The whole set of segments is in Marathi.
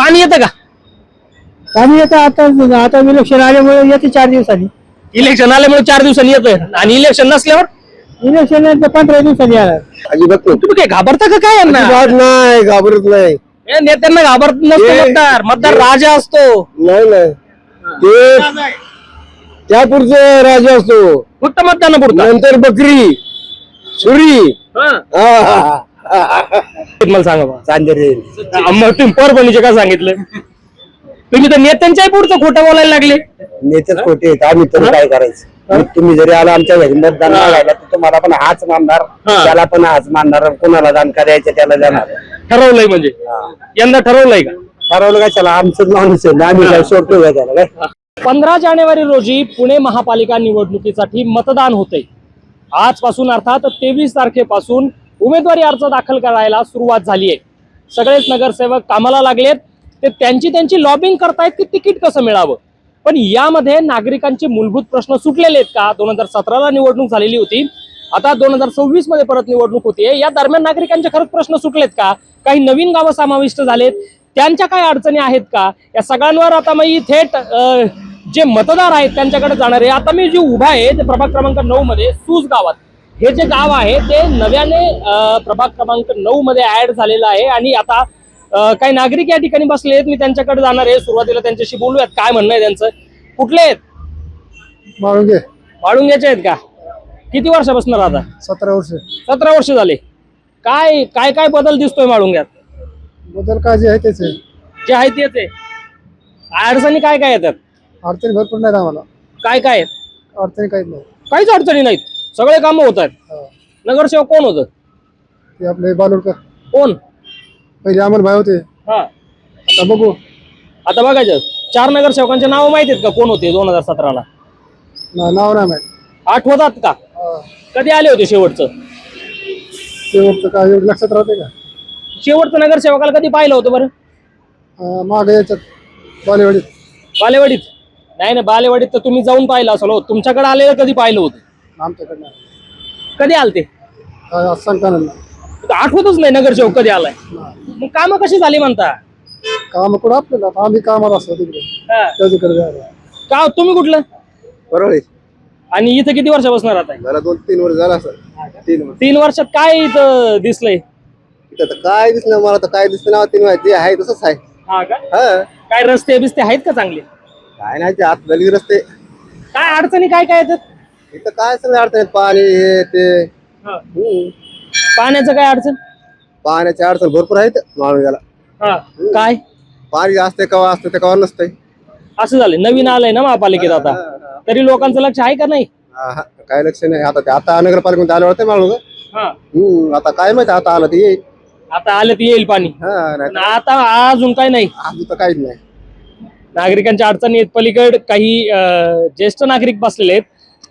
पाणी येतं का? पाणी येतं आता इलेक्शन आल्यामुळे येते 4 दिवसांनी. इलेक्शन आल्यामुळे 4 दिवसांनी येतं आणि इलेक्शन नसल्यावर इलेक्शन 15 दिवसांनी येणार. अजिबात नाही. तुम्ही काय घाबरता का काय यांना? अजिबात नाही, घाबरत नाही. या नेत्यांना घाबरत नसतो मतदार राजा असतो. नाही नाही, ते त्यापुढचं राजा असतो, फक्त मतदानापुरता. नंतर बकरी सुरी. मला सांगा बा. चांदेरे मग तुम्ही परभणीचे का सांगितलं? तुम्ही तर नेत्यांच्याही पुढचं खोटं बोलायला लागले. नेतेच खोटे आहेत, आम्ही तरी काय करायचं? तुम्ही जरी आला आमच्या घरी मतदान मागायला तर तुम्हाला पण हाच मानणार, त्याला पण हाच मानणार, कोणाला दान करायचं त्याला जाणार. ठरवलंय म्हणजे यंदा ठरवलंय का? ठरवलं काय? चला आमचं माणूस आहे, आम्ही काय सोडतो का त्याला काय? 15 जानेवारी रोजी पुणे महापालिका निवडणुकीसाठी मतदान होतंय. आजपासून अर्थात 23 तारखेपासून उमेदवारी अर्ज दाखल करायला सुरुवात झाली आहे. सगळेच नगरसेवक कामाला लागलेत. ते त्यांची लॉबिंग करतायत की तिकीट कसं मिळावं. पण यामध्ये नागरिकांचे मूलभूत प्रश्न सुटलेले आहेत का? 2017ला निवडणूक झालेली होती, आता 2026 मध्ये परत निवडणूक होतीये. या दरम्यान नागरिकांचे खरंच प्रश्न सुटलेत का? काही नवीन गावं समाविष्ट झालेत, त्यांच्या काही अडचणी आहेत का? या सगळ्यांवर आता मी थेट जे मतदार आहेत त्यांच्याकडे जाणार आहे. आता मी जे उभा आहे ते प्रभाग क्रमांक 9 मध्ये सूस गावात. हे जे गाव आहे ते नव्याने प्रभाग क्रमांक 9 मध्ये ऍड झालेलं आहे आणि आता काही नागरिक या ठिकाणी बसले आहेत. मी त्यांच्याकडे जाणार आहे. सुरुवातीला त्यांच्याशी बोलूयात, काय म्हणणं आहे त्यांचं. कुठले आहेत? वाळुंग्याचे आहेत का? किती वर्षापासून राहता? 17 वर्ष. 17 वर्ष झाले. काय काय काय बदल दिसतोय वाळुंग्यात? बदल काय जे आहे तेच आहे. जे आहे तेच आहे. अडचणी काय काय येतात? अडचणी भरपूर नाहीत आम्हाला. काय काय आहेत? अडचणी काहीच नाही. काहीच अडचणी नाहीत, सगळे कामं होत आहेत. नगरसेवक कोण होतं? ते आपले बालुरकर कोण? पहिले अमोल भाई होते. हा, आता बघू. आता बघायचं. 4 नगरसेवकांचे नाव माहिती आहेत का कोण होते 2017ला? नाव नाही माहित. आठवतात का? कधी आले होते शेवटचं? शेवटचं काय एवढं लक्षात राहते का? शेवटचं नगरसेवकाला कधी पाहिलं होतं बरं? मागे याच्यात बालेवाडीत. बालेवाडीत? नाही ना, बालेवाडीत तर तुम्ही जाऊन पाहिलं असेल हो. तुमच्याकडे आलेलं कधी पाहिलं होतं? आमच्याकडनं कधी आलते? काय सांगता नाही. आठवतच नाही नगरसेवक कधी आलाय. मग कामं कशी झाली म्हणता? काम कुठं आपल्याला, आम्ही कामाला असतो तिकडे त्याच्याकडे जायला. का तुम्ही कुठलं? बरोबर. आणि इथं किती वर्षापासून राहताय? मला 2-3 वर्ष झाला सर. 3 वर्ष. 3 वर्षात काय इथं दिसलंय? इथं तर काय दिसलं मला, तर काय दिसलं ना, 3 जे आहे तसंच आहे. हा का? हा, काय रस्ते बिस्ते आहेत का चांगले? काय नाही, ते आत गली रस्ते. काय अडचणी काय काय येतात? इथं काय सगळं अडचण, पाणी हे ते. पाण्याचं काय अडचण? पाण्याची अडचण भरपूर आहेत माळुंग्याला. काय पाणी असते कवा असते ते कवा नसते. असं झालंय? नवीन आलंय ना महापालिकेत आता, तरी लोकांचं लक्ष आहे का नाही? काय लक्ष नाही. आता नगरपालिकेमध्ये आलं होतं माळुंग. आता काय माहिती, आता आलं ते येईल. आता आलं तर येईल पाणी. पण आता अजून काय नाही, अजून तर काहीच नाही. नागरिकांच्या अडचणी आहेत. पलीकडे काही ज्येष्ठ नागरिक बसलेले आहेत,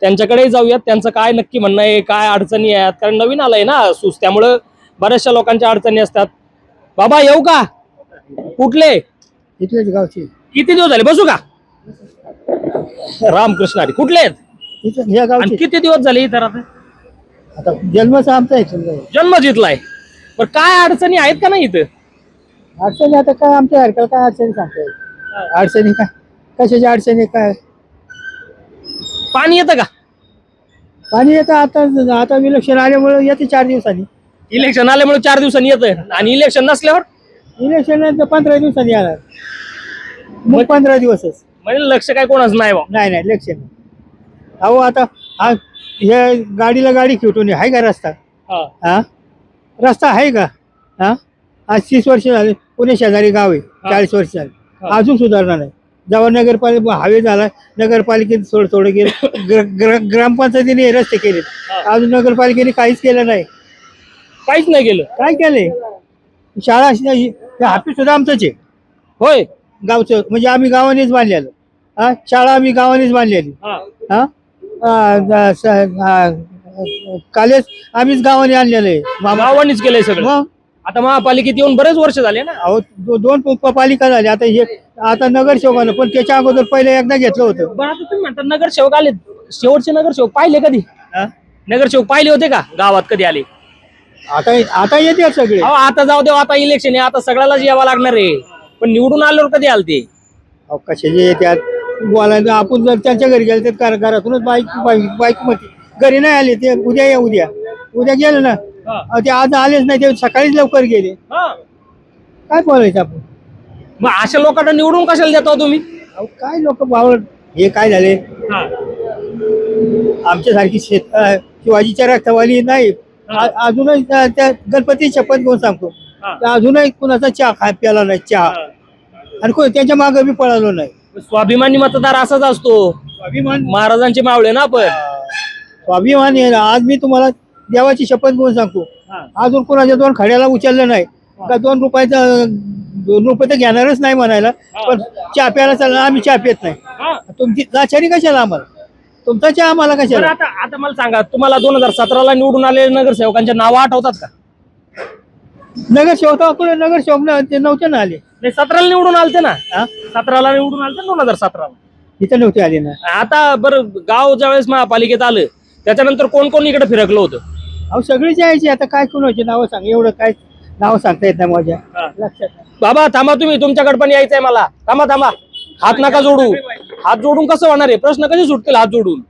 त्यांच्याकडे जाऊयात. त्यांचं काय नक्की म्हणणं आहे, काय अडचणी आहेत, कारण नवीन आलंय ना सूस, त्यामुळं बऱ्याचशा लोकांच्या अडचणी असतात. बाबा येऊ का? कुठले? इथलेच गावची. किती दिवस झाले? बसू का? रामकृष्ण हरी. कुठले आहेत? इथं ह्या आणि गावची. किती दिवस झाले इथं राहता? आता जन्मच आमचा आहे समजा. जन्म जिथलाय. पण काय अडचणी आहेत का नाही इथं? अडचणी आता काय आमच्या हरकत काय अडचणी सांगताय? अडचणी काय, कशाची अडचणी काय? पाणी येतं का? पाणी येतं आता इलेक्शन आल्यामुळे येते 4 दिवसांनी. इलेक्शन आल्यामुळे 4 दिवसांनी येतं आणि इलेक्शन नसल्यावर इलेक्शन 15 दिवसांनी येणार. मग 15 दिवसच. म्हणजे लक्ष काय कोणाच नाही बा. नाही इलेक्शन. अहो आता हे गाडीला गाडी खेटून आहे का रस्ता? हा, रस्ता आहे का? हा, आज 30 वर्ष झाले. पुणे शेजारी गाव आहे, 40 वर्ष झाले, अजून सुधारणा नाही. जेव्हा नगरपालिका हवे झाला, नगरपालिकेने थोडं केलं, ग्रामपंचायतीने रस्ते केले, अजून नगरपालिकेने काहीच केलं नाही. काहीच नाही केलं. काय केलंय? शाळा ऑफिस सुद्धा आमचंच आहे. होय. गावचं म्हणजे आम्ही गावानेच बांधलेलं. हा, शाळा आम्ही गावानेच बांधलेली. हा, कॉलेज आम्हीच गावाने आणलेलं आहे. गावांनीच केलंय सगळं. मग आता महापालिकेत येऊन बरेच वर्ष झाले ना. अहो 2 पालिका झाली. आता हे आता नगरसेवकानं, पण त्याच्या अगोदर पहिले एकदा घेतलं होतं. बरं, आता तुम्ही म्हणता नगरसेवक आले, शेवटचे नगरसेवक पाहिले कधी? नगरसेवक पाहिले होते का गावात? कधी आले? आता येते सगळे. आता जाऊ देऊ, आता इलेक्शन आहे, आता सगळ्यालाच यावं लागणार आहे. पण निवडून आल्यावर कधी आलते? अहो, कशाचे येतात बोलायला. आपण जर त्यांच्या घरी गेले तर घरातूनच बाईक मध्ये घरी नाही आले ते. उद्या या उद्या गेलं ना. अहो, ते आज आलेच नाही, ते सकाळीच लवकर गेले. काय बोलायचं आपण? मग अशा लोकांना निवडून कशाला देता तुम्ही? अहो, काय लोक बावळ. हे काय झाले, आमच्यासारखी शिवाजीच्या रक्तवाली नाही. अजूनही त्या गणपती शपथ घेऊन सांगतो, अजूनही कुणाचा चहा प्याला नाही चहा, आणि त्यांच्या मागे बी पळालो नाही. स्वाभिमानी मतदार असाच असतो. स्वाभिमान महाराजांचे मावळे ना आपण. स्वाभिमान आहे. आज मी तुम्हाला देवाची शपथ घेऊन सांगतो, अजून कुणाच्या 2 खड्याला उचललं नाही का. 2 रुपये तर घेणारच नाही म्हणायला, पण चहा प्यायला चालला आम्ही चहा पित नाही. तुमची लाचारी कशाला आम्हाला? तुमचा चहा आम्हाला कशाला? आता मला सांगा, तुम्हाला 2017ला निवडून आलेले नगरसेवकांच्या नावं आठवतात का? नगरसेवक कुठे नगरसेवक ते नव्हते ना आले. नाही, 17ला निवडून आलते ना. 17ला निवडून आलते, 2017ला इथं नव्हते आले ना. आता बरं, गाव ज्यावेळेस महापालिकेत आलं त्याच्यानंतर कोण कोण इकडे फिरकलं होतं? अहो, सगळीच यायची. आता काय कोणाची नावं सांग, एवढं काय नाव सांगता येत नाही माझ्या लक्षात. बाबा थांबा, तुम्ही तुमच्याकडे पण यायचंय मला. थांबा, हात नका जोडू. हात जोडून कसं होणार आहे? प्रश्न कसे सुटतील हात जोडून?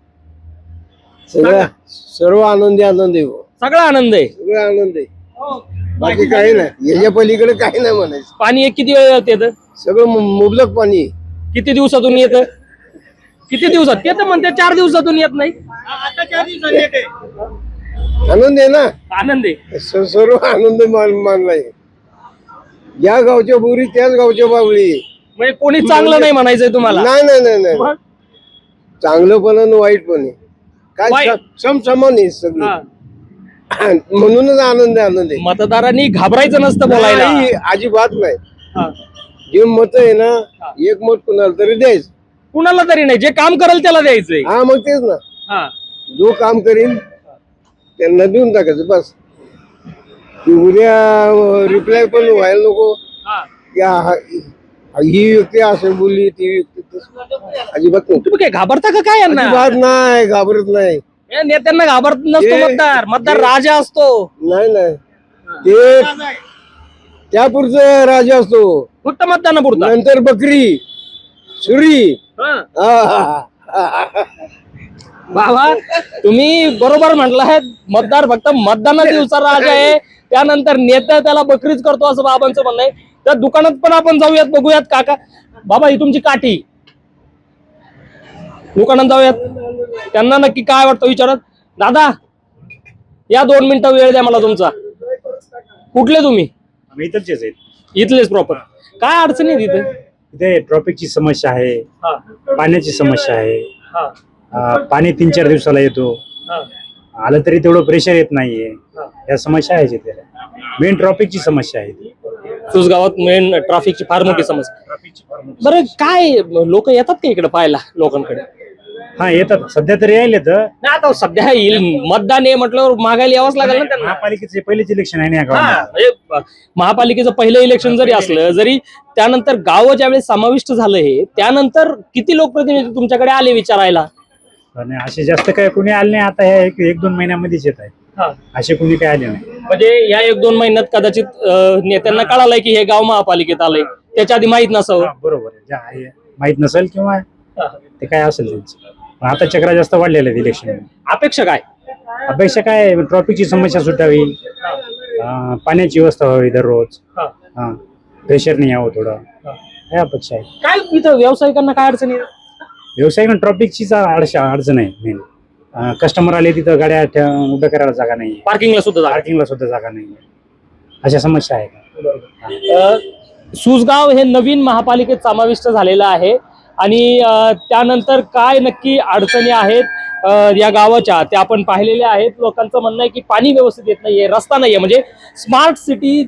सर्व आनंदी सगळा आनंद आहे. सगळं आनंद आहे. बाकी काही नाही, याच्या पलीकडे काही नाही म्हणायचं. पाणी किती वेळ येतं? सगळं मुबलक पाणी आहे. किती दिवसातून येतं? किती दिवसात येतं म्हणते? 4 दिवसातून येत नाही. आता 4 दिवसांनी येते. आनंद आहे ना. आनंद आहे. सर्व आनंद मानलाय. या गावच्या बोरी त्याच गावच्या बावळी. म्हणजे कोणी चांगलं नाही म्हणायचंय तुम्हाला? नाही. मग? चांगलं पण आणि वाईट पण आहे. काय वाईट? समसमान आहे सगळं. म्हणूनच आनंद आहे. मतदारांनी घाबरायचं नसतं बोलायला. नाही, अजिबात नाही. जे मत आहे ना, एक मत कुणाला तरी द्यायचं. कुणाला तरी नाही, जे काम करेल त्याला द्यायचंय. हा, मग तेच ना. जो काम करीन त्यांना देऊन टाकायचं बस. उद्या रिप्लाय पण व्हायला नको. ही व्यक्ती असं बोलली, ती व्यक्ती अजिबात नाही. तुम्ही काय घाबरता का काय यांना? अजिबात नाही, घाबरत नाही. या नेत्यांना घाबरत नसतो मतदार राजा असतो. नाही ते त्यापुरतं राजा असतो. फक्त मतदानापुरता. नंतर बकरी सुरी. बाबा तुम्ही बरोबर म्हटलाय, मतदार फक्त मतदाना दिवसा राजा आहे, त्यानंतर नेता त्याला बकरीच करतो असं बाबांचं म्हणणं आहे. त्या दुकानात पण आपण जाऊयात, बघूयात. काका बाबा, ही तुमची काठी. दुकानात जाऊयात, त्यांना नक्की काय वाटतं विचारत. दादा या 2 मिनिटं वेळ द्या मला तुमचा. कुठले तुम्ही? इथलचेच आहेत. इथलेच प्रॉपर. काय अडचणी आहे तिथे? इथे ट्रॉफिकची समस्या आहे, पाण्याची समस्या आहे. पाणी 3-4 दिवसाला येतो, आलं तरी तेवढं प्रेशर येत नाहीये. या समस्या आहे तिथे. मेन ट्रॉफिकची समस्या आहे. गावात मेन ट्रॅफिकची फार मोठी समस्या. बरं, काय लोक येतात का इकडे पाहायला लोकांकडे? हा, येतात. सध्या तरी यायला तर नाही, आता सध्या येईल मतदान आहे म्हटल्यावर मागायला यावंच लागेल ना त्यांना. महापालिकेचे पहिलेच इलेक्शन आहे ना या गावात. म्हणजे महापालिकेचं पहिलं इलेक्शन जरी असलं, जरी त्यानंतर गाव ज्यावेळेस समाविष्ट झालं, हे त्यानंतर किती लोकप्रतिनिधी तुमच्याकडे आले विचारायला? आणि असे जास्त काय कोणी आले नाही. आता ह्या 1-2 महिन्यामध्येच येत आहेत. असे कोणी काय आले नाही. म्हणजे या 1-2 महिन्यात कदाचित नेत्यांना कळालंय की हे गाव महापालिकेत आलंय, त्याच्या आधी माहित नसावं. बरोबर आहे. माहित नसेल किंवा ते काय असेल त्यांचं. पण आता चक्रा जास्त वाढलेल्या आहेत इलेक्शन. अपेक्षा काय? अपेक्षा काय, ट्रॉफिकची समस्या सुटावी, पाण्याची व्यवस्था व्हावी दररोज, प्रेशर नाही यावं थोडं, काय अपेक्षा आहे. काय इथं व्यावसायिकांना काय अडचणी? व्यावसायिक ट्रॉफिकचीच अडचण आहे मेन. कस्टमर आले तिथं गाड्या उभ्या करायला जागा नाही, पार्किंगला सुद्धा जागा नाही. अशा समस्या आहेत. सुसगाव हे नवीन महापालिकेत समाविष्ट झालेलं आहे आणि त्यानंतर काय नक्की अडचणी आहेत या गावाच्या त्या आपण पाहिलेल्या आहेत. लोकांचं म्हणणं आहे की पाणी व्यवस्थित येत नाहीये, रस्ता नाहीये. म्हणजे स्मार्ट सिटी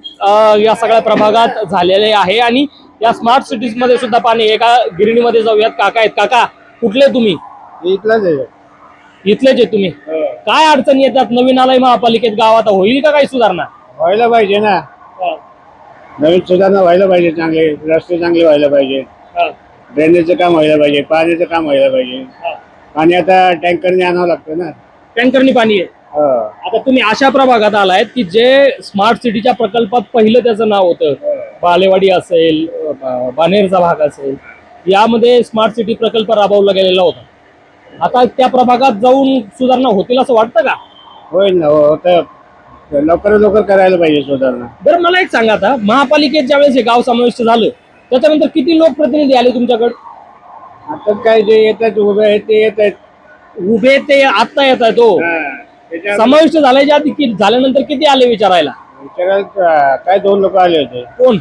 या सगळ्या प्रभागात झालेले आहे आणि या स्मार्ट सिटीज मध्ये सुद्धा पाणी. एका गिरणीमध्ये जाऊयात. काका आहेत. काका कुठले तुम्ही? इथलेच आहे तुम्ही. काय अडचणी येतात? नवीन आलाय महापालिकेत गावात, होईल का काही सुधारणा? व्हायला पाहिजे ना, नवीन सुधारणा व्हायला पाहिजे. चांगले रस्ते चांगले व्हायला पाहिजे, ड्रेनेजचं काम व्हायला पाहिजे, पाण्याचं काम व्हायला पाहिजे. पाणी आता टँकरने आणावं लागतं ना. टँकरनी पाणी आहे. आता तुम्ही अशा प्रभागात आलायत की जे स्मार्ट सिटीच्या प्रकल्पात पहिलं त्याचं नाव होतं, बालेवाडी असेल, बानेरचा भाग असेल, यामध्ये स्मार्ट सिटी प्रकल्प राबवला गेलेला होता. आता त्या प्रभागात जाऊन सुधारणा होतील असं वाटतं का? होईल ना, होतं. लवकरात लवकर करायला पाहिजे सुधारणा. बरं मला एक सांगा, आता महापालिकेत ज्यावेळेस हे गाव समाविष्ट झालं त्याच्यानंतर किती लोकप्रतिनिधी आले तुमच्याकडे? आता काय जे येतात उभे आहेत ते येत आहेत. उभे ते आता येत आहेत. तो समाविष्ट झाल्याच्या आधी झाल्यानंतर किती आले विचारायला? विचारायला काय 2 लोक आले होते. कोण?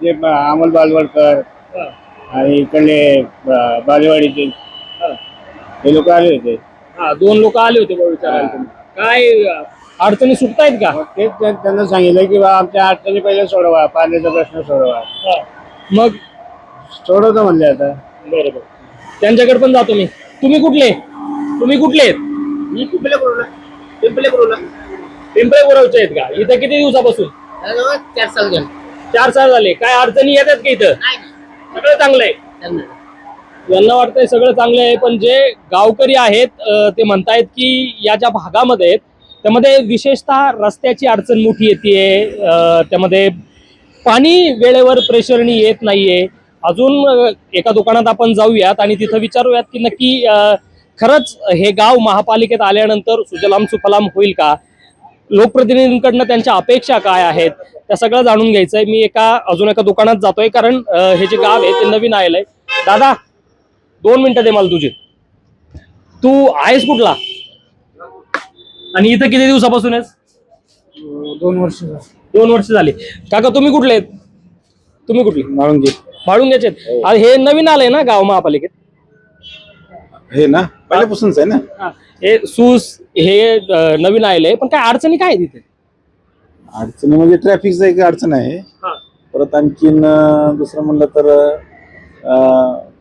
जे अमोल बालवडकर आणि इकडले बालेवाडीचे हे लोक आले होते. 2 लोक आले होते बा विचारायला. तुम्ही काय अडचणी सुटतायत का? मग तेच त्यांना सांगितलं की बा आमच्या अडचणी पहिले सोडवा, पाण्याचा प्रश्न सोडवा. मग सोडवतो म्हणले आता. बरोबर, त्यांच्याकडे पण जातो मी. तुम्ही कुठले? तुम्ही कुठले आहेत? मी पिंपले बोलवला. पिंपळे बोरावचे आहेत का? इथं किती दिवसापासून? 4 साल झाले. 4 साल झाले. काय अडचणी येतात का इथं? सगळं चांगलं आहे. यांना वाटतंय सगळं चांगलं आहे, पण जे गावकरी आहेत ते म्हणतायत की या ज्या भागामध्ये आहेत त्यामध्ये विशेषतः रस्त्याची अडचण मोठी येते. त्यामध्ये पाणी वेळेवर प्रेशरनी येत नाहीये. अजून एका दुकानात आपण जाऊयात आणि तिथं विचारूयात की नक्की खरंच हे गाव महापालिकेत आल्यानंतर सुजलाम सुफलाम होईल का? लोकप्रतिनिधींकडनं त्यांच्या अपेक्षा काय आहेत त्या सगळं जाणून घ्यायचंय. मी अजून एका दुकानात जातोय, कारण हे जे गाव आहे ते नवीन आलेलं आहे. दादा 2 मिनिटं दे मला तुझे. तू आहेस कुठला आणि इथं किती दिवसापासून आहेस? 2 वर्ष. 2 वर्ष झाली. काका तुम्ही कुठले आहेत? तुम्ही कुठले? माळुंग्याचे आहेत. आणि हे नवीन आलंय ना गाव महापालिकेत? हे ना पहिल्यापासूनच आहे ना. हे सूस हे नवीन आलेलं पण काय अडचणी काय आहेत तिथे? अडचणी म्हणजे ट्रॅफिकचं एक अडचण आहे. परत आणखीन दुसरं म्हणलं तर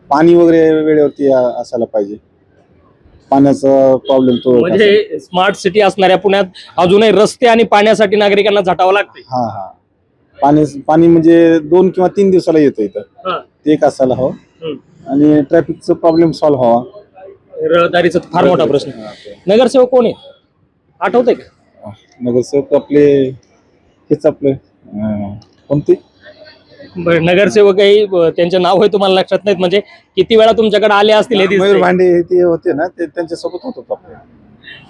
पाणी वगैरे वेळेवरती असायला पाहिजे. पाण्याचा प्रॉब्लेम तो म्हणजे स्मार्ट सिटी असणाऱ्या पुण्यात अजूनही रस्ते आणि पाण्यासाठी नागरिकांना झटावं लागते. पाणी म्हणजे 2 किंवा 3 दिवसाला येतं इथं. ते एक असायला हवं. आणि ट्रॅफिकचा प्रॉब्लेम सॉल्व्ह व्हावा. रहदारीचा फार मोठा प्रश्न. नगरसेवक कोण आहे आठवतंय का? नगरसेवक आपले हेच आपले कोणते नगरसेवकही त्यांचे नाव आहे तुम्हाला लक्षात नाहीत? म्हणजे किती वेळा तुमच्याकडे आले असतील हे मयूर दिसतंय. भांडे ते होते ना, ते त्यांच्यासोबत होतो आपण.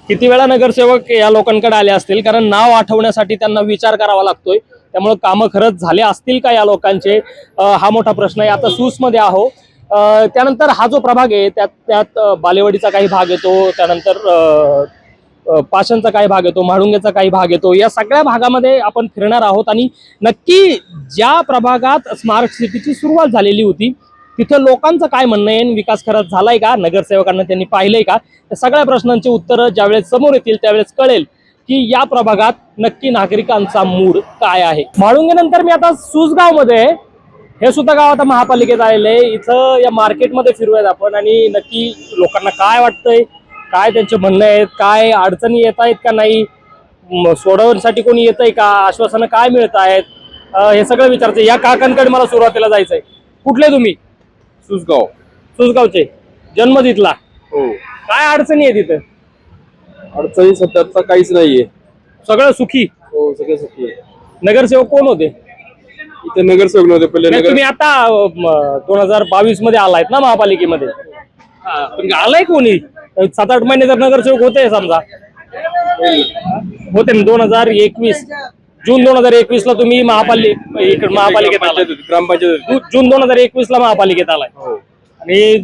किती वेळा नगरसेवक या लोकांकडे आले असतील, कारण नाव आठवण्यासाठी त्यांना विचार करावा लागतोय. त्यामुळे कामं खरंच झाले असतील का या लोकांचे, हा मोठा प्रश्न आहे. आता सूसमध्ये आहो, त्यानंतर हा जो प्रभाग आहे त्यात बालेवाडीचा काही भाग येतो, त्यानंतर पाषाणचा काही भाग येतो, म्हाळुंग्याचा काही भाग येतो. या सगळ्या भागामध्ये आपण फिरणार आहोत आणि नक्की ज्या प्रभागात स्मार्ट सिटीची सुरुवात झालेली होती तिथं लोकांचं काय म्हणणं आहे, विकास खरंच झालाय का, नगरसेवकांना त्यांनी पाहिलंय का, या सगळ्या प्रश्नांची उत्तरं ज्यावेळेस समोर येतील त्यावेळेस कळेल की या प्रभागात नक्की नागरिकांचा मूड काय आहे. म्हाळुंगेनंतर मी आता सूसगाव मध्ये, हे सुद्धा गाव आता महापालिकेत आलेलं आहे. इथं या मार्केटमध्ये फिरूयात आपण आणि नक्की लोकांना काय वाटतंय, काय त्यांचे म्हणणं आहेत, काय अडचणी येत आहेत का नाही, सोडवण्यासाठी कोणी येतंय का, आश्वासनं काय मिळत आहेत, हे सगळं विचारायचं. या काकांकडे मला सुरुवातीला जायचंय. कुठले तुम्ही? सुसगावचे. जन्म तिथला? हो. काय अडचणी आहे तिथं? अडचणी सध्या आता काहीच नाहीये. सगळं सुखी? हो, सगळं सुखी आहे. नगरसेवक कोण होते इथे? नगरसेवक नव्हते पहिले. नाही, तुम्ही आता 2022 मध्ये आलायत ना महापालिकेमध्ये? पण आलाय कोणी? 7-8 महिने तर नगरसेवक होते समजा, होते ना. 2021 जून 2021 ला तुम्ही महापालिकेत आलाय. ग्रामपंचायत जून 2021 ला महापालिकेत आलाय आणि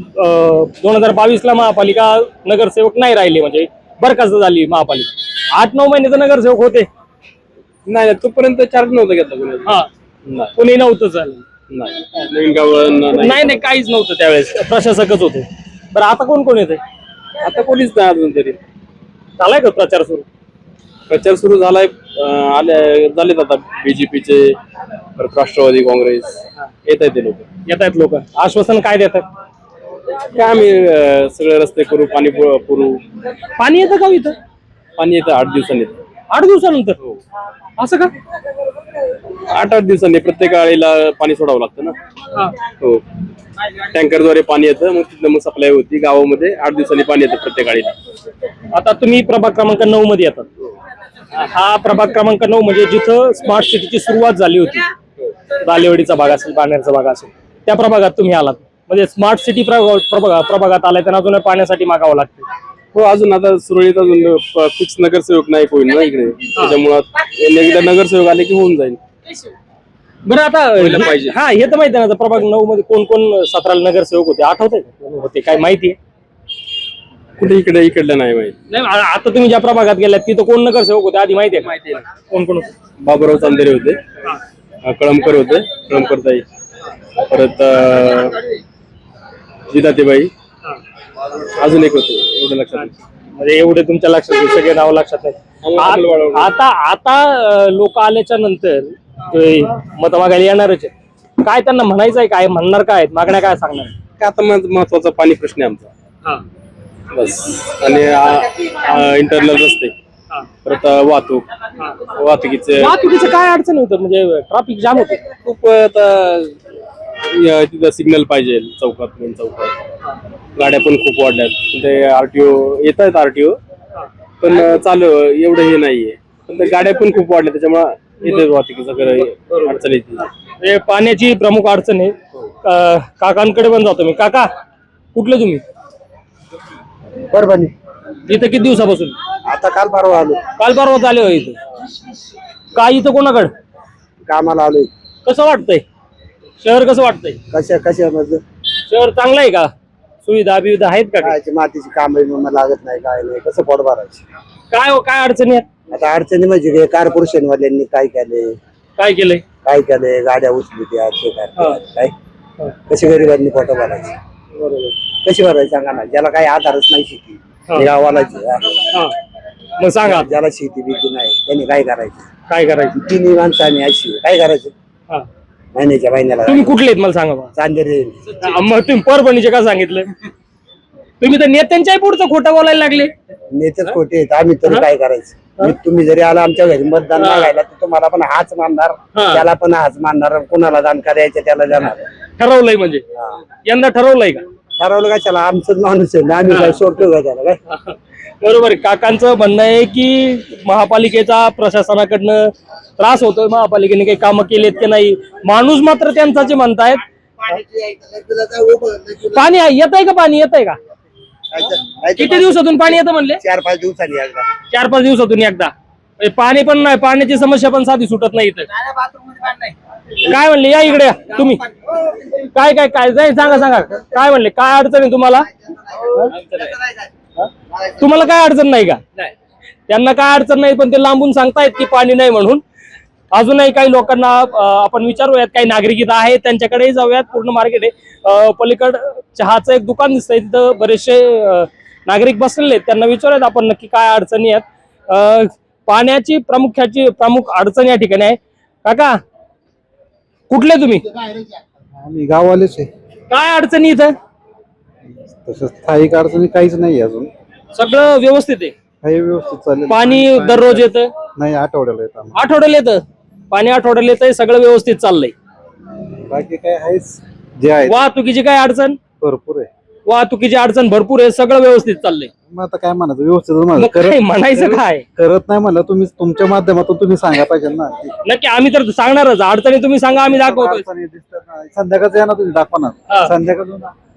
2022 ला महापालिका नगरसेवक नाही राहिले, म्हणजे बरखास्त झाली महापालिका. 8-9 महिने तर नगरसेवक होते. नाही, तोपर्यंत चार्ज नव्हता घेतला कोणी. कोणी नव्हतं झालं. नाही, नवीन गाव नाही काहीच नव्हतं त्यावेळेस, प्रशासकच होते. बरं आता कोण येते? आता कोणीच नाही अजून तरी. झालाय का प्रचार सुरू? प्रचार सुरू झालाय. झालेत आता बीजेपीचे, राष्ट्रवादी काँग्रेस येत आहेत ते लोक. येत आहेत लोक. आश्वासन काय देतात? काय आम्ही सगळे रस्ते करू, पाणी पुरू. पाणी येतं का इथं? पाणी येतं 8 दिवसांनी येतं. 8 दिवसानंतर? असं का? 8-8 दिवसांनी प्रत्येक आळीला पाणी सोडावं लागतं ना. हो, टँकरद्वारे पाणी येतं, मग तिथलं मग सप्लाय होती गावामध्ये. 8 दिवसांनी पाणी येतं प्रत्येक आळीला. आता तुम्ही प्रभाग क्रमांक 9 मध्ये येतात. हा प्रभाग क्रमांक 9 म्हणजे जिथं स्मार्ट सिटीची सुरुवात झाली होती. बालेवाडीचा भाग असेल, बाणेरचा भाग असेल, त्या प्रभागात तुम्ही आलात म्हणजे स्मार्ट सिटी प्रभागात आलाय त्यांना अजून पाण्यासाठी मागावं लागतं. हो, अजून आता सुरळीत अजून फिक्स नगरसेवक नाही कोणी ना इकडे, त्याच्यामुळं एकदा नगरसेवक आले की होऊन जाईल. बरं आता पाहिजे. हा हे तर माहिती आहे ना, आता प्रभाग 9 मध्ये कोण कोण 17 नगरसेवक होते आठवतंय का? कोण होते काय माहिती आहे? कुठे इकडलं नाही माहिती. नाही आता तुम्ही ज्या प्रभागात गेलात तिथं कोण नगरसेवक होते आधी माहिती आहे का? माहिती आहे. कोण कोण होते? बाबुराव चांदेरे होते, कळमकर होते, कळमकरताई, परत जिदातेबाई, अजून एक होते, एवढं लक्षात नाही. म्हणजे एवढे तुमच्या लक्षात आहे, सगळे नाव लक्षात नाही. आता लोक आल्याच्या नंतर मत मागायला येणारच आहे. काय त्यांना म्हणायचं आहे, काय म्हणणार, काय मागण्या काय सांगणार? काय आता महत्वाचा पाणी प्रश्न आहे आमचा बस, आणि इंटरनल रस्ते, परत वाहतुकीचे काय अडचण होतं म्हणजे ट्रॅफिक जाम होते खूप. आता तिथं सिग्नल पाहिजे चौकात, मेन चौकात. गाड्या पण खूप वाढल्यात, ते आरटीओ येत आहेत, आरटीओ पण चालू एवढं हे नाहीये, पण त्या गाड्या पण खूप वाढल्या त्याच्यामुळे येते वाहतुकीचं अडचण येते. पाण्याची प्रमुख अडचण आहे. काकांकडे पण जातो मी. काका कुठले तुम्ही? परभणी. इथं किती दिवसापासून? आता काल परवा आलो, काल परवा आले हो इथं. काय इथं कोणाकडे कामाला आलोय. कसं वाटतंय शहर, कसं वाटतंय? कशा शहर चांगलं आहे का? सुविधा बिविधा आहेत का? काय मातीची काम लागत नाही, काय नाही, कसं पोट भरायचं. काय अडचणी आहेत? आता अडचणी म्हणजे कॉर्पोरेशन वाल्यांनी काय केलंय, काय केलंय? गाड्या उचली त्या काय कशी गरिबांनी पोट भरायची, कशी भरायची सांगा ना. ज्याला काही आधारच नाही शेती, गावाला मग सांगा ज्याला शेती बिती नाही त्यांनी काय करायचं? तिन्ही माणसांनी अशी काय करायचं महिन्याला. तुम्ही कुठले आहेत मला सांगा बा. चांदेरे. मग तुम्ही परभणीचे का सांगितलं? तुम्ही तर नेत्यांच्याही पुढचं खोटं बोलायला लागले. नेतेच खोटे आहेत, आम्ही तरी काय करायचं. तुम्ही जरी आला आमच्या घरी मतदान मागायला तर तुम्हाला पण हाच मानणार, त्याला पण हाच मानणार, कोणाला दान करायचं त्याला जाणार. ठरवलंय म्हणजे यंदा ठरवलंय का? ठरवलं का त्याला आमचंच माणूस आहे ना, आम्ही काय सोडतो का त्याला काय. बरोबर आहे. काकांचं म्हणणं आहे की महापालिकेचा प्रशासनाकडनं त्रास होतोय, महापालिकेने काही कामं केलेत की नाही. माणूस मात्र त्यांचाच म्हणतायत. पाणी येत आहे का? पाणी येत आहे का? किती दिवसातून पाणी येतं म्हणले? 4-5 दिवसांनी एकदा. 4-5 दिवसातून एकदा. पाणी पण नाही, पाण्याची समस्या पण साधी सुटत नाही इथं. काय म्हणले? या इकडे तुम्ही. काय काय काय जाय सांगा काय म्हणले? काय अडचण आहे तुम्हाला? तुम्हाला काय अडचण नाही का? त्यांना काय अडचण नाही, पण ते लांबून सांगतायत की पाणी नाही म्हणून. अजूनही काही लोकांना आपण विचारूयात, काही नागरिक इथं आहेत त्यांच्याकडेही जाऊयात. पूर्ण मार्केट आहे. पलीकड चहाचं एक दुकान दिसतंय, तिथं बरेचसे नागरिक बसलेले आहेत. त्यांना विचारूयात आपण नक्की काय अडचणी आहेत. पाण्याची प्रमुख अडचण या ठिकाणी आहे. काका कुठले तुम्ही? आम्ही गाववालेच आहे. काय अडचणी इथं? तसं स्थायिक अडचणी काहीच नाही अजून, सगळं व्यवस्थित आहे. काही व्यवस्थित चालेल. पाणी दररोज येतं? नाही, आठवड्याला येत आम्हाला. आठवड्याला येतं पाणी? आठवड्याला येतंय, सगळं व्यवस्थित चाललंय. बाकी काय आहेच जे आहे वाहतुकीची काय अडचण? भरपूर आहे. वाहतुकीची अडचण भरपूर आहे, सगळं व्यवस्थित चाललंय. मग आता काय म्हणायचं, व्यवस्थित मग काय म्हणायचं काय? करत नाही म्हणलं तुम्ही, तुमच्या माध्यमातून तुम्ही सांगा पाहिजे ना. नक्की आम्ही तर सांगणारच. अडचणी तुम्ही सांगा, आम्ही दाखवतो. संध्याकाळचं या ना, तुम्ही दाखवा हा. ना संध्याकाळ.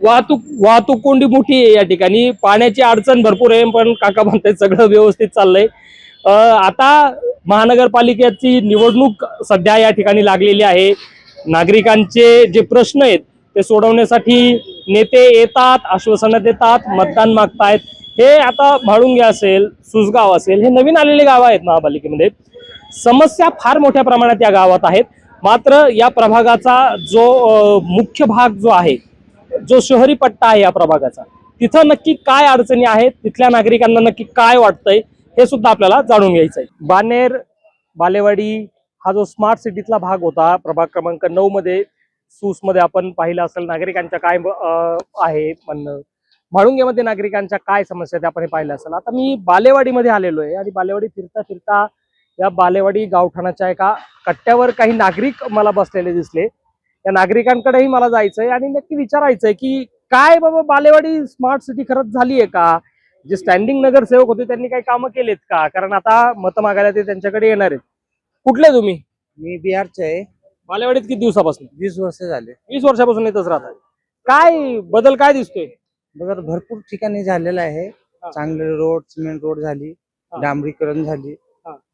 वाहतूक कोंडी मोठी आहे या ठिकाणी. पाण्याची अडचण भरपूर आहे, पण काका म्हणतात सगळं व्यवस्थित चाललंय. आता महानगरपालिकेची निवडणूक सध्या या ठिकाणी लागलेली आहे. नागरिकांचे जे प्रश्न आहेत ते सोडवण्यासाठी नेते येतात, आश्वासनं देतात, मतदान मागतायत. हे आता म्हाळुंगे असेल, सुसगाव असेल, हे नवीन आलेले गाव आहेत महापालिकेमध्ये. समस्या फार मोठ्या प्रमाणात या गावात आहेत. मात्र या प्रभागाचा जो मुख्य भाग जो आहे, जो शहरी पट्टा आहे या प्रभागाचा, तिथं नक्की काय अडचणी आहेत, तिथल्या नागरिकांना नक्की काय वाटतंय, हे सुद्धा आपल्याला जाणून घ्यायचंय. बालेवाडी हा जो स्मार्ट सिटीतला भाग होता, प्रभाग क्रमांक 9 मध्ये, सूसमध्ये आपण पाहिलं असेल नागरिकांच्या काय आहे म्हणणं, म्हाळुंगेमध्ये नागरिकांच्या काय समस्या आपण हे पाहिलं असेल. आता मी बालेवाडीमध्ये आलेलो आहे आणि बालेवाडी फिरता फिरता या बालेवाडी गावठाणाच्या एका कट्ट्यावर काही नागरिक मला बसलेले दिसले. या नागरिकांकडेही मला जायचंय आणि नक्की विचारायचंय की काय बाबा बालेवाडी स्मार्ट सिटी खरंच झाली आहे का? जे स्टँडिंग नगरसेवक होते त्यांनी काही कामं केलेत का? कारण आता मतं मागायला ते त्यांच्याकडे येणार आहेत. कुठले तुम्ही? मी बिहारचे आहे. बालेवाडीत किती दिवसापासून? 20 वर्ष झाले. 20 वर्षापासून इथंच राहतात. काय बदल काय दिसतोय? बघा भरपूर ठिकाणी झालेलं आहे. चांगले रोड, सिमेंट रोड झाली, डांबरीकरण झाली,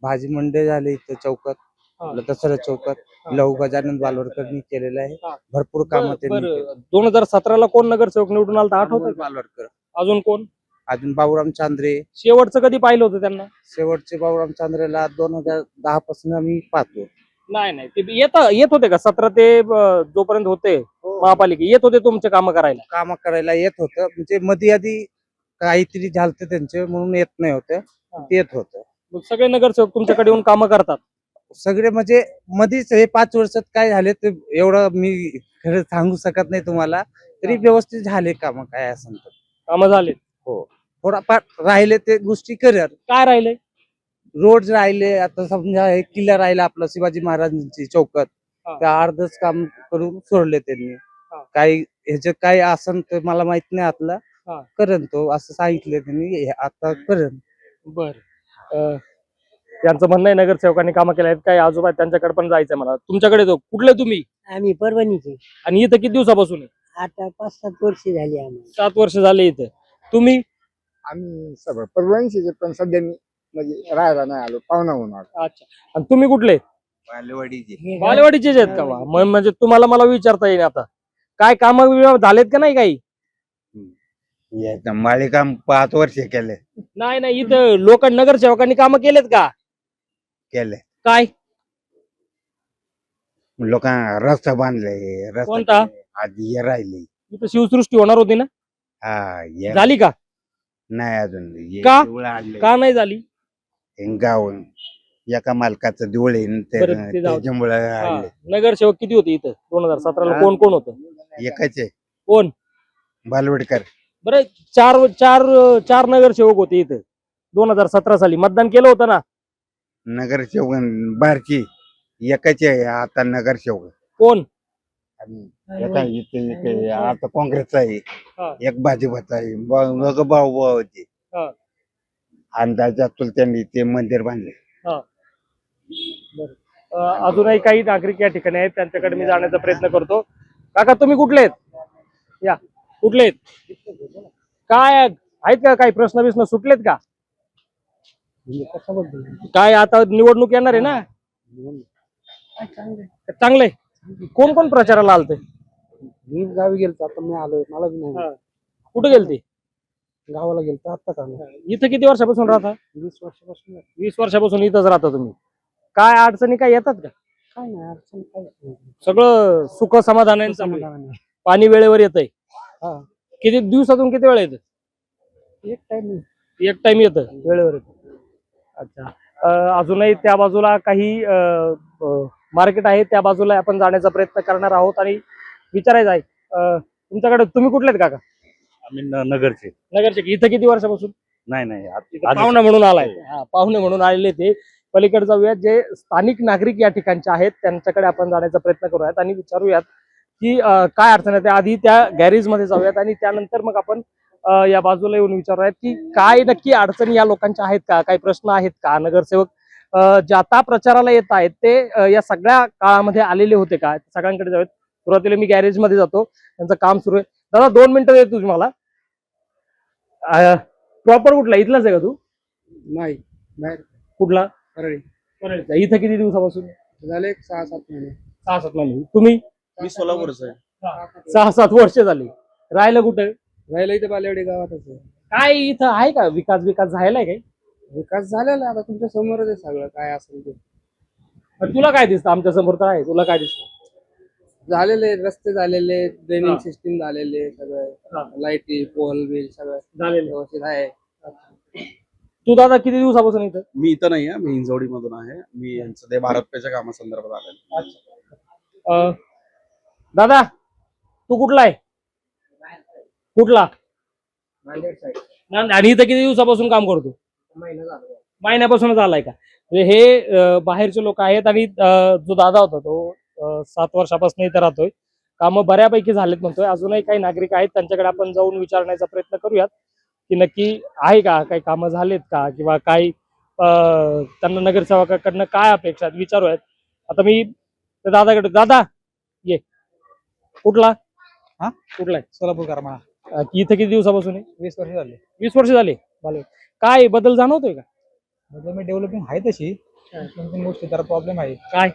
भाजी मंडई झाली इथं चौकात, आपलं दसरा चौकात लहू गजानन बालवडकरनी केलेलं आहे. भरपूर कामं त्यांनी केली. 2017ला कोण नगरसेवक निवडून आलता आठवतंय का? बालवडकर, अजून कोण? अजून बाबूराम चांद्रे. शेवटचं कधी पाहिलं होतं त्यांना? शेवटचे बाबूराम चांद्रेला 2010 पासून आम्ही पाहतो. नाही ते येत होते का 17 ते जोपर्यंत होते महापालिका येत होते तुमचे काम करायला? काम करायला येत होतं, म्हणजे मध्ये आधी काहीतरी झालतं त्यांचे म्हणून येत नाही होतं, ते येत होतं. मग सगळे नगरसेवक तुमच्याकडे येऊन कामं करतात? सगळे म्हणजे मध्येच हे 5 वर्षात काय झाले ते एवढं मी खरं सांगू शकत नाही तुम्हाला, तरी व्यवस्थित झाले काम काय असं तर. कामं झाले? हो, थोडाफार राहिले ते गोष्टी करत. काय राहिले? रोड राहिले, आता समजा हे किल्ला राहिला आपला शिवाजी महाराजांची चौकात, त्या अर्धच काम करून सोडले त्यांनी. काही ह्याचं काय असं तर मला माहित नाही, आतला करण तो असं सांगितलं त्यांनी, हे आता करण. बर त्यांचं म्हणणं आहे नगरसेवकांनी कामं केले आहेत, काही आजोबा आहेत त्यांच्याकडे पण जायचंय मला. तुमच्याकडे तो कुठले तुम्ही? आम्ही परभणीचे. आणि इथं किती दिवसापासून आहे? आता 5-7 वर्ष झाली आम्हाला. 7 वर्ष झाले इथं. तुम्ही? आम्ही सगळं परवानशीचे, पण सध्या मी म्हणजे राहायला नाही आलो, पाहुणा होऊन आलो. अच्छा. आणि तुम्ही कुठले? बालेवाडीचे. बालेवाडीचेच आहेत का? म्हणजे तुम्हाला मला विचारता येईल आता, काय कामं झालेत का नाही काही? माळेकाम 5 वर्ष केले नाही इथं लोक नगरसेवकांनी कामं केलेत का? केले काय? लोकांना रस्ता बांधले, रस्ता कोणता? केले. आधी हे राहिले. इथं शिवसृष्टी होणार होती ना, हा हे झाली का? नाही अजून हे का? देऊळ आणले. का नाही झाली? हे गाव एका मालकाचं देऊळ आहे न बरं, ते जाऊ दे. त्याच्यामुळे हा. आणले. नगरसेवक किती होते इथं 2017ला? हा. कोण होतं? एकच आहे कोण? बालवडकर. बरं, चार नगरसेवक होते इथं 2017 साली. मतदान केलं होतं ना? नगरसेवक बारची एकच आहे आता नगरसेवक. कोण? इथे आता काँग्रेसचा आहे, हा. एक भाजपचा आहे, भाऊ होते. हा. अंदाजातून त्यांनी ते मंदिर बांधले. अजूनही काही नागरिक या ठिकाणी आहेत, त्यांच्याकडे मी जाण्याचा प्रयत्न करतो. काका तुम्ही कुठले आहेत? या, कुठले आहेत? काय आहेत का काही प्रश्न बिश्न सुटलेत का? काय आता निवडणूक येणार आहे ना? चांगले. कोण कोण प्रचाराला आलते? मी गावी गेलतो, आता मी आलोय. मला बी नाही, कुठे गेलते? गावाला गेलतो आता का. इथं किती वर्षापासून राहता? 20 वर्षापासून. 20 वर्षापासून इथंच राहता तुम्ही. काय अडचणी काय येतात का? काय नाही अडचण, काय सगळं सुख समाधान आहे, चांगलं आहे. पाणी वेळेवर येतंय? किती दिवसातून किती वेळा येतं? एक टाइम येतं वेळेवर येतं. अच्छा. अजूनही त्या बाजूला काही मार्केट आहे, त्या बाजूला आपण जाण्याचा प्रयत्न करणार आहोत आणि विचारायचं आहे. तुमच्याकडे तुम्ही कुठले आहेत काका? आम्ही नगरचे. नगरचे. इथं किती वर्षापासून? नाही पाहुणे म्हणून आलाय. पाहुणे म्हणून आलेले ते. पलीकडे जाऊयात, जे स्थानिक नागरिक या ठिकाणचे आहेत त्यांच्याकडे आपण जाण्याचा प्रयत्न करूयात आणि विचारूयात की काय अडचण आहे. आधी त्या गॅरेज मध्ये जाऊयात आणि त्यानंतर मग आपण या बाजूला येऊन विचारूयात की काय नक्की अडचणी या लोकांच्या आहेत का, काही प्रश्न आहेत का. नगरसेवक जे आता प्रचाराला येत आहेत ते या सगळ्या काळामध्ये आलेले होते का, सगळ्यांकडे जाऊयात. सुरुवातीला मी गॅरेज मध्ये जातो, त्यांचं काम सुरू आहे. दादा 2 मिनिटं देतो तुम्हाला. प्रॉपर कुठला? इथलाच आहे का तू? नाही, बाहेर कुठला? परळी. परळीचा. इथं किती दिवसापासून? झाले 6-7 महिने. 6-7 महिने. तुम्ही? मी सोलापूरच आहे. 6-7 वर्ष झाली. राहिलं कुठे? राहिला इथे बालेवाडी गावातच आहे. काय इथं आहे का विकास झालाय काही? विकास झालेला आता तुमच्या समोरच आहे सगळं, काय असेल ते तुला काय दिसतं? आमच्या समोर तर आहे, तुला काय दिसतं? झालेले. रस्ते झालेले, ड्रेनेज सिस्टीम झालेले, सगळं लाईटी पोल बिल सगळं झालेलं. व्यवस्थित आहे. तू दादा किती दिवसापासून इथं? मी इथं नाही आहे, मी हिंजवडी मधून आहे. मी यांचं ते भारत पेच्या कामासंदर्भात आलेलो. दादा तू कुठला आहे? कुठला? आणि इथं किती दिवसापासून काम करतो? महिन्यापासूनच आलाय का? म्हणजे हे बाहेरचे लोक आहेत आणि जो दादा होता तो 7 वर्षापासून इथे राहतोय. कामं बऱ्यापैकी झालेत म्हणतोय. अजूनही काही नागरिक आहेत, त्यांच्याकडे आपण जाऊन विचारण्याचा प्रयत्न करूयात की नक्की आहे का, काही कामं झालेत का, किंवा काही त्यांना नगरसेवकाकडनं काय अपेक्षा आहेत विचारूयात. आता मी तर दादाकडे. दादा ये. कुठला? हा? कुठला आहे? सोलापूर करमाळा. इथं किती दिवसापासून आहे? 20 वर्ष झाले. 20 वर्ष झाले. काय बदल जाणवतोय का? म्हणजे डेव्हलपिंग आहे तशी, दोन तीन गोष्टी जरा प्रॉब्लेम आहे. काय?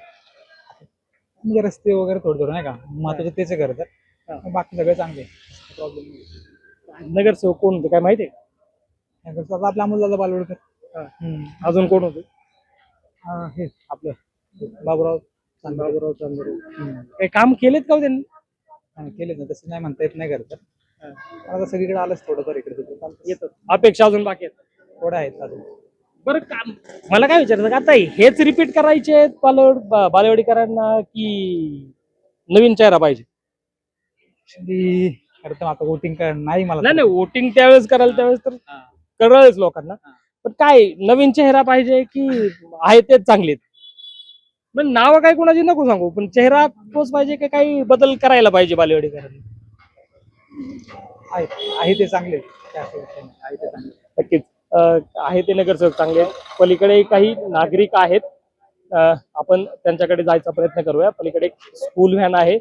म्हणजे रस्ते वगैरे थोडं नाही का महत्वाचे तेच करतात, बाकी सगळे चांगले. प्रॉब्लेम नगरसेवक कोण होते काय माहितीये? आपला अमोलदादा बालवडकर. अजून कोण होते? हे आपलं बाबूराव बाबूराव चांदोरे. काही काम केलेत का हो त्यांनी? केले ना, तसं नाही म्हणता येत नाही करतात. आता सगळीकडे आलंच थोडंफार इकडे येतात. अपेक्षा अजून बाकी आहेत. थोडं आहेत अजून. बरं काम मला काय विचारायचं का आता हेच रिपीट करायचे आहेत बालेवाडीकरांना की नवीन चेहरा पाहिजे? खरं तर आता वोटिंग नाही मला नाही वोटिंग त्यावेळेस कराल त्यावेळेस तर कळलंच लोकांना. पण काय नवीन चेहरा पाहिजे की आहे तेच चांगले? पण नाव काय कोणाची नको सांगू, पण चेहरा तोच पाहिजे की काही बदल करायला पाहिजे बालेवाडीकरांनी? आहे ते चांगले. आहे ते चांगले. नक्कीच आहे ते नगरसेवक चांगले आहेत. पलीकडे काही नागरिक आहेत, आपण त्यांच्याकडे जायचा प्रयत्न करूया. पलीकडे एक स्कूल व्हॅन आहे,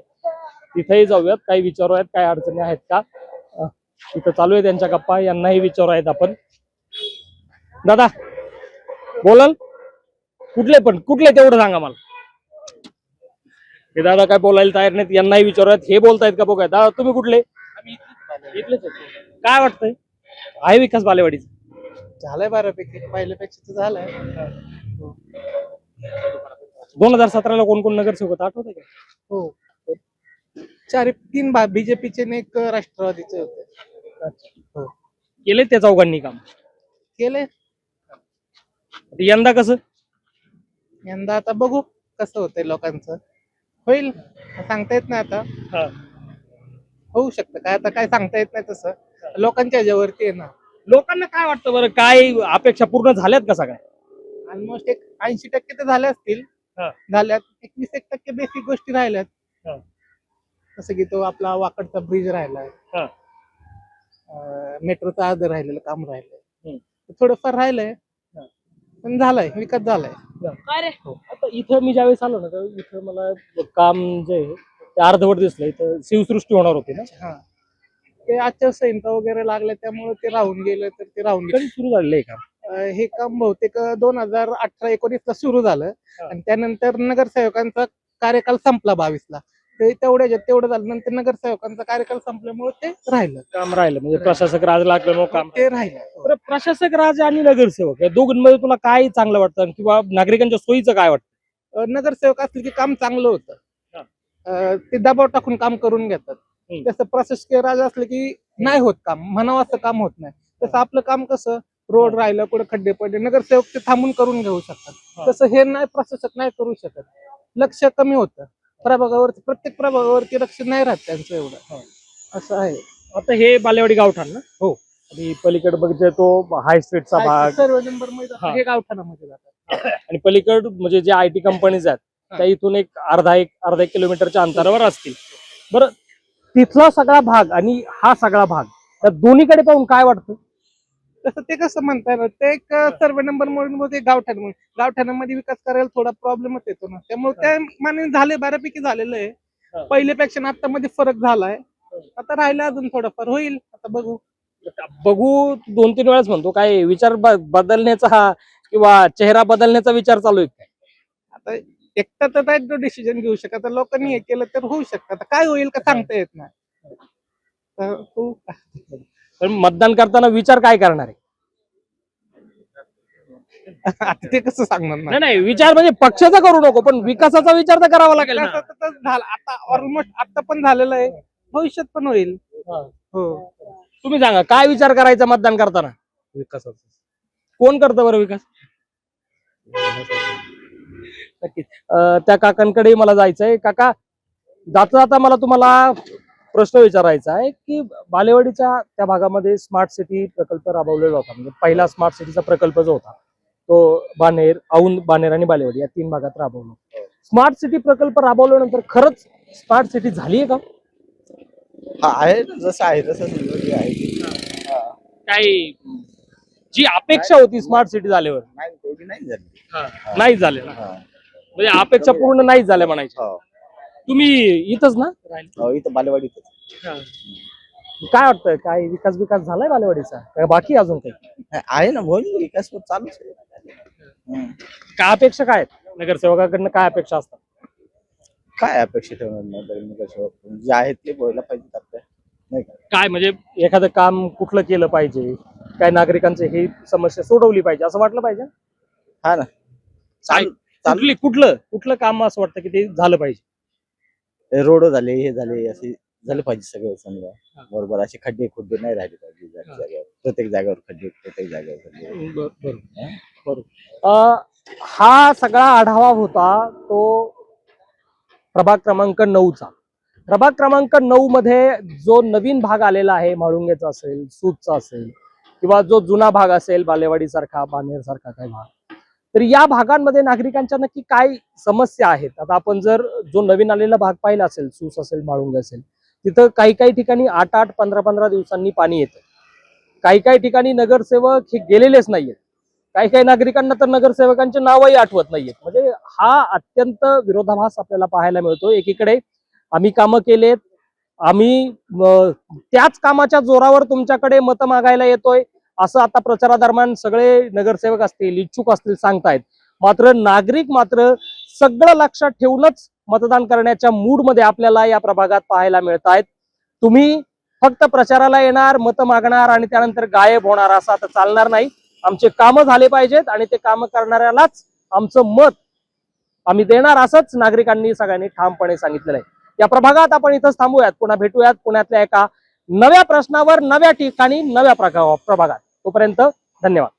तिथेही जाऊयात, काही विचारूयात काय अडचणी आहेत का. तिथं चालू आहे त्यांच्या गप्पा, यांनाही विचारूयात आपण. दादा बोलाल? कुठले तेवढं सांगा मला. हे दादा काय बोलायला तयार नाहीत, यांनाही विचारूयात. हे बोलतायत का बघा. दादा तुम्ही कुठले? इथलेच आहेत. काय वाटतंय, आहे विकास बालेवाडीचा? झालंय बऱ्यापैकी, पहिल्यापेक्षा तर झालंय. 2017ला कोण कोण नगरसेवक होता आठवतंय का? हो, 3 बीजेपीचे आणि 1 राष्ट्रवादीचे होते. हो, केले त्या चौघांनी काम? केले. यंदा कसं? यंदा आता बघू कसं होतंय लोकांचं. होईल सांगता येत नाही आता. होऊ शकतं काय, आता काय सांगता येत नाही तसं. लोकांच्या ह्याच्यावरती आहे ना. लोकांना काय वाटतं बरं, काय अपेक्षा पूर्ण झाल्यात का सगळ्या? ऑलमोस्ट 80% तर झाले असतील. झाल्यात 21% बेसिक गोष्टी राहिल्यात. जसं की तो आपला वाकडचा ब्रिज राहिलाय, मेट्रोचं अर्ध राहिलेलं काम राहिलंय, थोडंफार राहिलंय पण झालंय, विकास झालाय. आता इथं मी ज्यावेळेस आलो ना त्यावेळेस इथं मला काम जे आहे ते अर्धवट दिसलं. इथं शिवसृष्टी होणार होती ना? ते आचारसंहिता वगैरे लागल्या त्यामुळे ते राहून गेलं. तर ते राहून गेलं. कधी सुरू झालेलं आहे काम? हे काम बहुतेक 2018-19 ला सुरू झालं आणि त्यानंतर नगरसेवकांचा कार्यकाल संपला 22 ला. ते तेवढं झालं. नंतर नगरसेवकांचा कार्यकाल संपल्यामुळे ते राहिलं. काम राहिलं म्हणजे प्रशासक राज लागल्यामुळे काम ते राहिलं. बरं, प्रशासक राज आणि नगरसेवक या दोघांमध्ये तुला काय चांगलं वाटतं किंवा नागरिकांच्या सोयीचं काय वाटतं? नगरसेवक असले की काम चांगलं होतं. ते दबाव टाकून काम करून घेतात. तसं प्रशासकीय राज असलं की नाही होत काम, म्हणावं असं काम होत नाही. तसं आपलं काम कसं, रोड राहिलं, कुठे खड्डे पडले, नगरसेवक ते थांबून करून घेऊ शकतात. तसं हे नाही, प्रशासक नाही करू शकत. लक्ष कमी होतं प्रभागावरती, प्रत्येक प्रभागावरती लक्ष नाही राहत त्यांचं एवढं. असं आहे. आता हे बालेवाडी गावठाण ना? हो. आणि पलीकडे बघितलं तो हाय स्ट्रीटचा भाग, सर्व नंबर मध्ये हे गावठाणामध्ये जातात. आणि पलीकड म्हणजे जे IT कंपनीज आहेत त्या इथून एक अर्धा एक किलोमीटरच्या अंतरावर असतील. बरं, तिथला सगळा भाग आणि हा सगळा भाग त्या दोन्हीकडे पाहून काय वाटतं? तसं ते कसं म्हणता येणार, ते एक सर्वे नंबर म्हणून गावठाणामध्ये विकास करायला थोडा प्रॉब्लेमच येतो ना. त्यामुळे त्या मानाने झाले, बऱ्यापैकी झालेलं आहे. पहिल्यापेक्षा आता मध्ये फरक झालाय. आता राहिला अजून थोडंफार, होईल आता बघू. 2-3 वेळाच म्हणतो, काय विचार बदलण्याचा किंवा चेहरा बदलण्याचा विचार चालू आहे काय? आता एकटा तर नाही डिसिजन घेऊ शकत. आता लोकांनी हे केलं तर होऊ शकतं. आता काय होईल का सांगता येत नाही. पण मतदान करताना विचार काय करणार आहे? आता ते कसं सांगणार नाही विचार म्हणजे पक्षाचा करू नको, पण विकासाचा विचार तर करावा लागेल ना. झालं आता, ऑलमोस्ट आता पण झालेलं आहे, भविष्यात पण होईल. हो, तुम्ही सांगा काय विचार करायचा मतदान करताना? विकासाचा. कोण करतं बरं विकास? नक्कीच. त्या काकांकडे मला जायचंय. काका, जाता मला तुम्हाला प्रश्न विचारायचा आहे की बालेवाडीच्या त्या भागामध्ये स्मार्ट सिटी प्रकल्प राबवलेला होता. म्हणजे पहिला स्मार्ट सिटीचा प्रकल्प जो होता तो औंध, बाणेर आणि बालेवाडी या 3 भागात राबवला. स्मार्ट सिटी प्रकल्प राबवल्यानंतर खरंच स्मार्ट सिटी झाली आहे का? आहे जसं आहे तसं आहे. काही जी अपेक्षा होती स्मार्ट सिटी झाल्यावर नाही तेवढी नाही झाली. नाही झाले ना. म्हणजे अपेक्षा पूर्ण नाही झाल्या म्हणायच्या. तुम्ही इथंच ना राहिले? इथं बालेवाडीत काय वाटतं, काय विकास झालाय बालेवाडीचा, काय बाकी अजून काही आहे ना, होईल विकास चालूच आहे. काय अपेक्षा काय आहेत? नगरसेवकाकडनं काय अपेक्षा असतात? काय अपेक्षा ठेवणार जे आहेत ते बोलायला पाहिजे आपल्या, नाही का? काय म्हणजे एखादं काम कुठलं केलं पाहिजे, काय नागरिकांचे ही समस्या सोडवली पाहिजे असं वाटलं पाहिजे? हा ना, कुठलं काम असं वाटतं की ते झालं पाहिजे? रोड झाले, हे झाले, असे झालं पाहिजे सगळं समजा. बरोबर, असे खड्डे खुड्डे नाही राहिले पाहिजे जागेवर, प्रत्येक जागेवर खड्डे, प्रत्येक जागेवर खड्डे. बरोबर. हा सगळा आढावा होता तो प्रभाग क्रमांक 9चा. प्रभाग क्रमांक 9 मध्ये जो नवीन भाग आलेला आहे, म्हाळुंगेचा असेल, सूतचा असेल, किंवा जो जुना भाग असेल बालेवाडी सारखा, बानेर सारखा काही भाग, तर या भागांमध्ये नागरिकांच्या नक्की काय समस्या आहेत? आता आपण जर जो नवीन आलेला भाग पाहिला असेल, सूस असेल, म्हाळुंग असेल, तिथं काही ठिकाणी 8-8, 15-15 दिवसांनी पाणी येतं. काही ठिकाणी नगरसेवक हे गेलेलेच नाहीयेत. काही नागरिकांना तर नगरसेवकांचे नावही आठवत नाहीयेत. म्हणजे हा अत्यंत विरोधाभास आपल्याला पाहायला मिळतो. एकीकडे आम्ही कामं केलेत, आम्ही त्याच कामाच्या जोरावर तुमच्याकडे मतं मागायला येतोय असं आता प्रचारादरम्यान सगळे नगरसेवक असतील, इच्छुक असतील सांगतायत. मात्र नागरिक मात्र सगळं लक्षात ठेवूनच मतदान करण्याच्या मूडमध्ये आपल्याला या प्रभागात पाहायला मिळत आहेत. तुम्ही फक्त प्रचाराला येणार, मतं मागणार आणि त्यानंतर गायब होणार असं आता चालणार नाही. आमचे कामं झाले पाहिजेत आणि ते कामं करणाऱ्यालाच आमचं मत आम्ही देणार असंच नागरिकांनी सगळ्यांनी ठामपणे सांगितलेलं आहे. या प्रभागात आपण इथंच थांबूयात, पुन्हा भेटूयात पुण्यातल्या एका नव्या प्रश्नावर, नव्या ठिकाणी, नव्या प्रभागात. तोपर्यंत धन्यवाद.